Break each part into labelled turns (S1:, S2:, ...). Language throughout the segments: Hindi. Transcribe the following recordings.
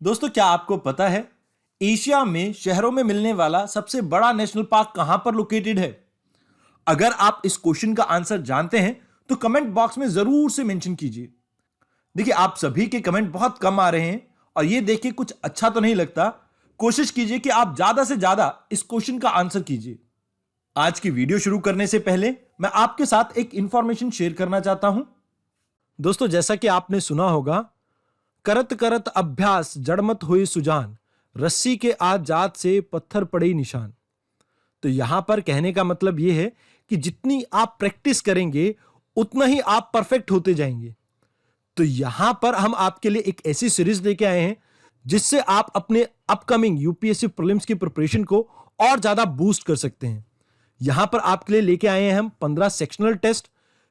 S1: दोस्तों, क्या आपको पता है एशिया में शहरों में मिलने वाला सबसे बड़ा नेशनल पार्क कहां पर लोकेटेड है? अगर आप इस क्वेश्चन का आंसर जानते हैं तो कमेंट बॉक्स में जरूर से मेंशन कीजिए। देखिए, आप सभी के कमेंट बहुत कम आ रहे हैं और ये देख के कुछ अच्छा तो नहीं लगता। कोशिश कीजिए कि आप ज्यादा से ज्यादा इस क्वेश्चन का आंसर कीजिए। आज की वीडियो शुरू करने से पहले मैं आपके साथ एक इंफॉर्मेशन शेयर करना चाहता हूं। दोस्तों, जैसा कि आपने सुना होगा, करत करत अभ्यास जड़मत हुई सुजान, रस्सी के आज जात से पत्थर पड़े निशान। तो यहां पर कहने का मतलब यह है कि जितनी आप प्रैक्टिस करेंगे उतना ही आप परफेक्ट होते जाएंगे। तो यहां पर हम आपके लिए एक ऐसी सीरीज लेके आए हैं जिससे आप अपने अपकमिंग यूपीएससी प्रीलिम्स की प्रिपरेशन को और ज्यादा बूस्ट कर सकते हैं। यहां पर आपके लिए लेके आए हैं हम 15 सेक्शनल टेस्ट,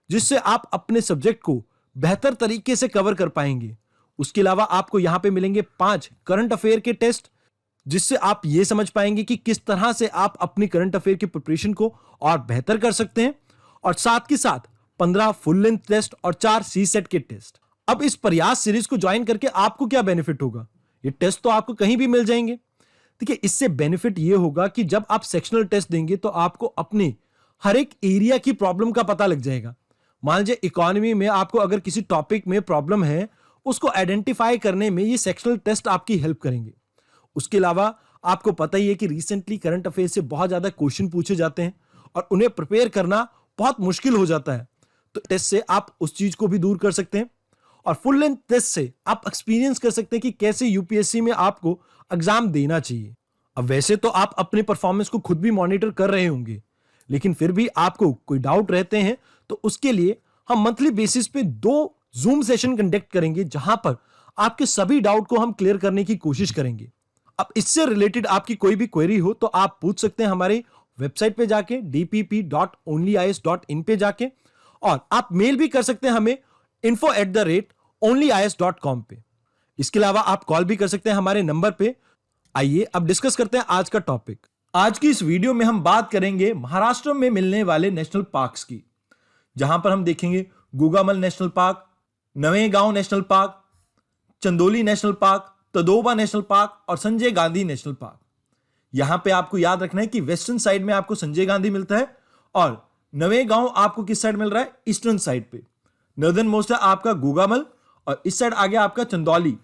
S1: जिससे आप अपने सब्जेक्ट को बेहतर तरीके से कवर कर पाएंगे। उसके अलावा आपको यहां पे मिलेंगे 5 करंट अफेयर के टेस्ट, जिससे आप यह समझ पाएंगे कि किस तरह से आप अपनी करंट अफेयर की प्रिपरेशन को और बेहतर कर सकते हैं। और साथ के साथ 15 फुल लेंथ टेस्ट और 4 सी सेट के टेस्ट। अब इस प्रयास सीरीज को ज्वाइन करके आपको क्या बेनिफिट होगा? ये टेस्ट तो आपको कहीं भी मिल जाएंगे। देखिए, इससे बेनिफिट यह होगा कि जब आप सेक्शनल टेस्ट देंगे तो आपको अपने हर एक एरिया की प्रॉब्लम का पता लग जाएगा। मान लीजिए इकोनॉमी में आपको अगर किसी टॉपिक में प्रॉब्लम है, उसको आइडेंटिफाई करने में ये सेक्शनल टेस्ट आपकी हेल्प करेंगे। उसके अलावा आपको पता ही है कि रिसेंटली करंट अफेयर से बहुत ज्यादा क्वेश्चन पूछे जाते हैं और उन्हें प्रिपेयर करना बहुत मुश्किल हो जाता है। तो टेस्ट से आप उस चीज को भी दूर कर सकते हैं और फुल लेंथ टेस्ट से आप एक्सपीरियंस कर सकते हैं कि कैसे यूपीएससी में आपको एग्जाम देना चाहिए। अब वैसे तो आप अपने परफॉर्मेंस को खुद भी मॉनिटर कर रहे होंगे, लेकिन फिर भी आपको कोई डाउट रहते हैं तो उसके लिए हम मंथली बेसिस पे 2 जूम सेशन कंडक्ट करेंगे, जहां पर आपके सभी डाउट को हम क्लियर करने की कोशिश करेंगे। अब इससे रिलेटेड आपकी कोई भी क्वेरी हो तो आप पूछ सकते हैं हमारे वेबसाइट पे जाके dpp.onlyis.in पे जाके, और आप मेल भी कर सकते हैं हमें info@onlyis.com पे। इसके अलावा आप कॉल भी कर सकते हैं हमारे नंबर पे। आइए अब डिस्कस करते हैं आज का टॉपिक। आज की इस वीडियो में हम बात करेंगे महाराष्ट्र में मिलने वाले नेशनल पार्क्स की, जहां पर हम देखेंगे Gugamal national park, Navegaon national park, Chandoli national park, Tadoba national park और संजय गांधी नेशनल पार्क। यहां पे आपको याद रखना है कि वेस्टर्न साइड में आपको संजय गांधी मिलता है और नवेगांव आपको किस साइड मिल रहा है? ईस्टर्न साइड पे। नॉर्दर्न मोस्ट है आपका गुगामल और इस साइड आ गया आपका चंदौली,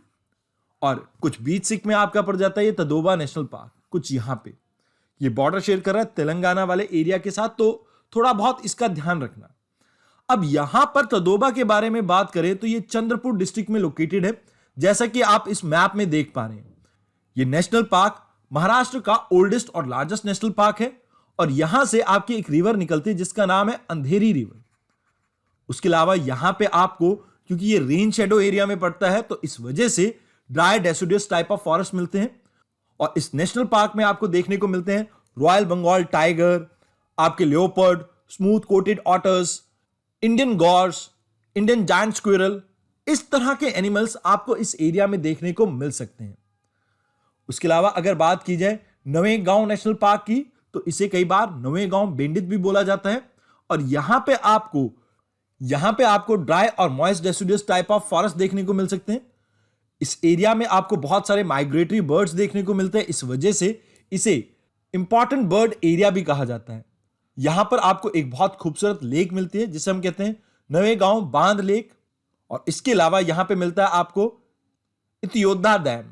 S1: और कुछ बीच सिक में आपका पड़ जाता है ये तदोबा नेशनल पार्क। कुछ यहां पे ये बॉर्डर शेयर कर रहा है तेलंगाना वाले एरिया के साथ, तो थोड़ा बहुत इसका ध्यान रखना। अब यहां पर तदोबा के बारे में बात करें तो ये चंद्रपुर डिस्ट्रिक्ट में लोकेटेड है, जैसा कि आप इस मैप में देख पा रहे हैं। ये नेशनल पार्क महाराष्ट्र का ओल्डेस्ट और लार्जेस्ट नेशनल पार्क है और यहां से आपकी एक रिवर निकलती है जिसका नाम है अंधेरी रिवर। उसके अलावा यहां पे आपको, क्योंकि ये रेन शेडो एरिया में पड़ता है, तो इस वजह से dry deciduous type of forest मिलते हैं। और इस नेशनल पार्क में आपको देखने को मिलते हैं रॉयल बंगाल टाइगर, आपके leopard, smooth coated otters, Indian gaurs, Indian giant squirrel, इस तरह के एनिमल्स आपको इस एरिया में देखने को मिल सकते हैं। उसके अलावा अगर बात की जाए नवेगांव नेशनल पार्क की, तो इसे कई बार नवेगांव बेंडित भी बोला जाता है। और यहां पे आपको ड्राई और moist deciduous type of forest देखने को मिल सकते हैं। इस एरिया में आपको बहुत सारे माइग्रेटरी बर्ड्स देखने को मिलते हैं, इस वजह से इसे इंपॉर्टेंट बर्ड एरिया भी कहा जाता है। यहां पर आपको एक बहुत खूबसूरत लेक मिलती है जिसे हम कहते हैं नवेगांव बांध लेक, और इसके अलावा यहां पे मिलता है आपको इतियोदा डैम।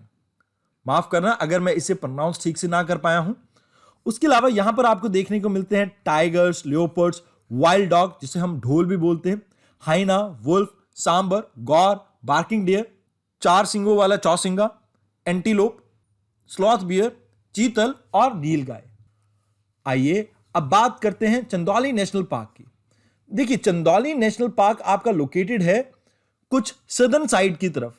S1: माफ करना अगर मैं इसे प्रोनाउंस ठीक से ना कर पाया हूं। उसके अलावा यहां पर आपको देखने को मिलते हैं टाइगर्स, लियोपर्ड्स, वाइल्ड डॉग जिसे हम ढोल भी बोलते हैं, हाइना, वुल्फ, सांबर, गौर, बार्किंग डियर, 4 सिंगों वाला चौसिंगा, एंटीलोप, स्लॉथ बियर, चीतल और नीलगाय। आइए अब बात करते हैं चंदौली नेशनल पार्क की। देखिए, चंदौली नेशनल पार्क आपका लोकेटेड है कुछ सदर्न साइड की तरफ।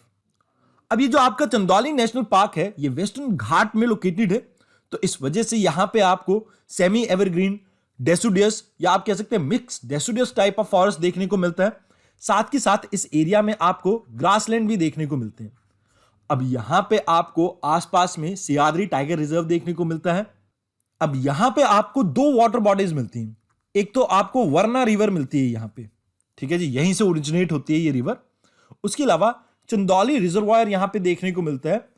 S1: अब ये जो आपका चंदौली नेशनल पार्क है ये वेस्टर्न घाट में लोकेटेड है, तो इस वजह से यहां पे आपको सेमी एवरग्रीन डेसिडुअस या आप कह सकते हैं mix deciduous type of forest देखने को मिलता है। साथ ही साथ इस एरिया में आपको ग्रासलैंड भी देखने को मिलते हैं। अब यहां पे आपको आसपास में सियाद्री टाइगर रिजर्व देखने को मिलता है। अब यहां पे आपको 2 वाटर बॉडीज मिलती हैं। एक तो आपको वरना रिवर मिलती है यहां पे, ठीक है जी, यहीं से ओरिजिनेट होती है ये रिवर। उसके अलावा चंदौली रिजर्वायर यहां पे देखने को मिलता है,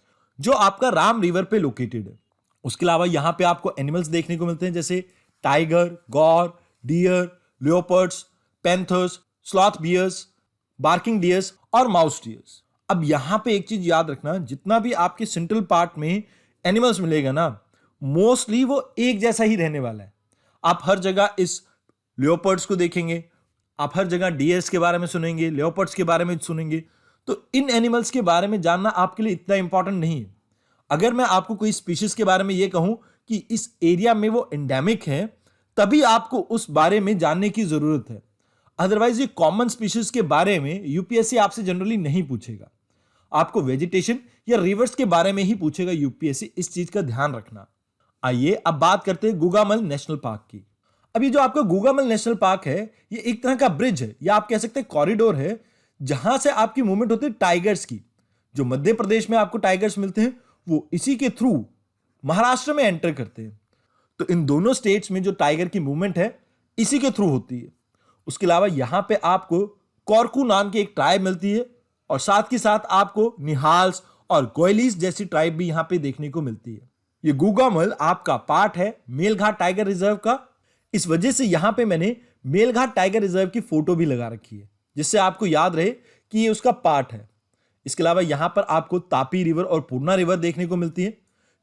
S1: जो आपका राम रिवर पे लोकेटेड है। उसके अलावा यहां पे आपको एनिमल्स देखने को मिलते हैं जैसे tiger, gaur, deer, leopards, panthers, sloth bears, barking deers और माउस डियर्स। अब यहां पे एक चीज याद रखना, जितना भी आपके सेंट्रल पार्ट में एनिमल्स मिलेगा ना, मोस्टली वो एक जैसा ही रहने वाला है। आप हर जगह इस लियोपर्ड्स को देखेंगे, आप हर जगह डियर्स के बारे में सुनेंगे, लियोपर्ड्स के बारे में सुनेंगे। तो इन एनिमल्स के बारे में जानना आपके लिए इतना इंपॉर्टेंट नहीं है। अगर मैं आपको कोई स्पीशीज के बारे में यह कहूं कि इस एरिया में वो एंडेमिक है, तभी आपको उस बारे में जानने की जरूरत है। अदरवाइज ये कॉमन स्पीशीज के बारे में यूपीएससी आपसे जनरली नहीं पूछेगा। आपको वेजिटेशन या रिवर्स के बारे में ही पूछेगा यूपीएससी, इस चीज का ध्यान रखना। आइए अब बात करते हैं गुगामल नेशनल पार्क की। अभी जो आपका गुगामल नेशनल पार्क है, ये एक तरह का ब्रिज है या आप कह सकते हैं कॉरिडोर है, जहां से आपकी मूवमेंट होती है टाइगर्स की। जो मध्य प्रदेश में आपको टाइगर्स मिलते हैं, वो इसी के थ्रू महाराष्ट्र में एंटर करते हैं। तो इन दोनों स्टेट्स में जो टाइगर की मूवमेंट है, इसी के थ्रू होती है। उसके अलावा यहां पे आपको कॉर्कू नाम की एक ट्राइब मिलती है और साथ ही साथ आपको निहाल्स और गोयलीस जैसी ट्राइब भी यहां पे देखने को मिलती है। ये गुगामल आपका पार्ट है मेलघाट टाइगर रिजर्व का। इस वजह से यहां पे मैंने मेलघाट टाइगर रिजर्व की फोटो भी लगा रखी है, जिससे आपको याद रहे कि ये उसका पार्ट है। इसके अलावा यहां पर आपको तापी रिवर और पूर्णा रिवर देखने को मिलती है।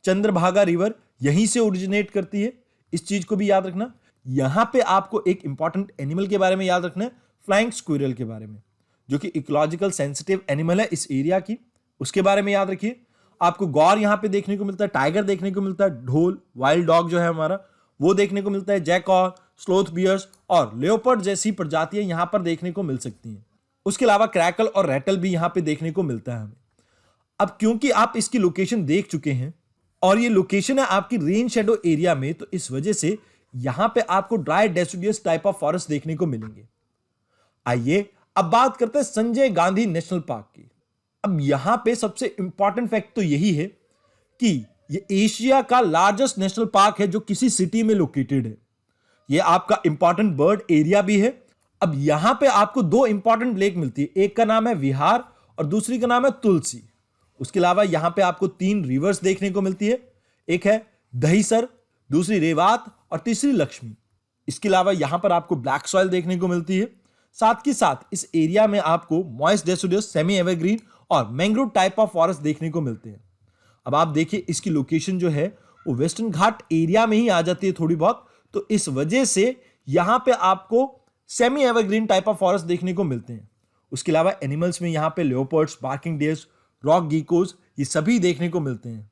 S1: चंद्रभागा रिवर यहीं से ओरिजिनेट करती है, इस चीज को भी याद रखना। यहां पे आपको एक इंपॉर्टेंट एनिमल के बारे में याद रखना है, फ्लाइंग स्क्विरल के बारे में, जो कि इकोलॉजिकल सेंसिटिव एनिमल है इस एरिया की, उसके बारे में याद रखिए। आपको गौर यहां पे देखने को मिलता है, टाइगर देखने को मिलता है, ढोल वाइल्ड डॉग जो है हमारा वो देखने को मिलता है, जैकॉर, स्लोथ बियर्स और लेओपर्ड जैसी प्रजातियां यहां पर देखने को मिल सकती हैं। उसके अलावा क्रैकल और रैटल भी यहां पे देखने को मिलता है हमें। अब क्योंकि आप इसकी लोकेशन देख चुके हैं और ये लोकेशन है आपकी रेन शेडो एरिया में, तो इस वजह से यहां पे आपको dry deciduous type of forest देखने को मिलेंगे। आइए अब बात करते हैं संजय गांधी नेशनल पार्क की। अब यहां पे सबसे इंपॉर्टेंट फैक्ट तो यही है कि ये एशिया का लार्जेस्ट नेशनल पार्क है जो किसी सिटी में लोकेटेड है। ये आपका इंपॉर्टेंट बर्ड एरिया भी है। अब यहां पे आपको दो इंपॉर्टेंट लेक मिलती है, एक का नाम है विहार और दूसरी का नाम है तुलसी। उसके अलावा यहां पे आपको 3 रिवर्स देखने को मिलती है, एक है दहीसर, दूसरी रेवात और तीसरी लक्ष्मी। इसके अलावा यहां पर आपको ब्लैक सॉइल देखने को मिलती है। साथ ही साथ इस एरिया में आपको मॉइस्ट डेसिडुअस, सेमी एवरग्रीन और मैंग्रोव टाइप ऑफ फॉरेस्ट देखने को मिलते हैं। अब आप देखिए इसकी लोकेशन जो है वो वेस्टर्न घाट एरिया में ही आ जाती है थोड़ी बहुत, तो इस वजह से यहां पे आपको semi evergreen type of forest देखने को मिलते हैं। उसके अलावा एनिमल्स में यहां पे लियोपर्ड्स, बार्किंग डियर्स, रॉक गीकोज, ये सभी देखने को मिलते हैं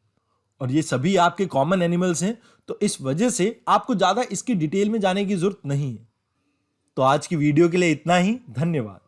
S1: और ये सभी आपके कॉमन एनिमल्स हैं, तो इस वजह से आपको ज्यादा इसकी डिटेल में जाने की जरूरत नहीं है। तो आज की वीडियो के लिए इतना ही, धन्यवाद।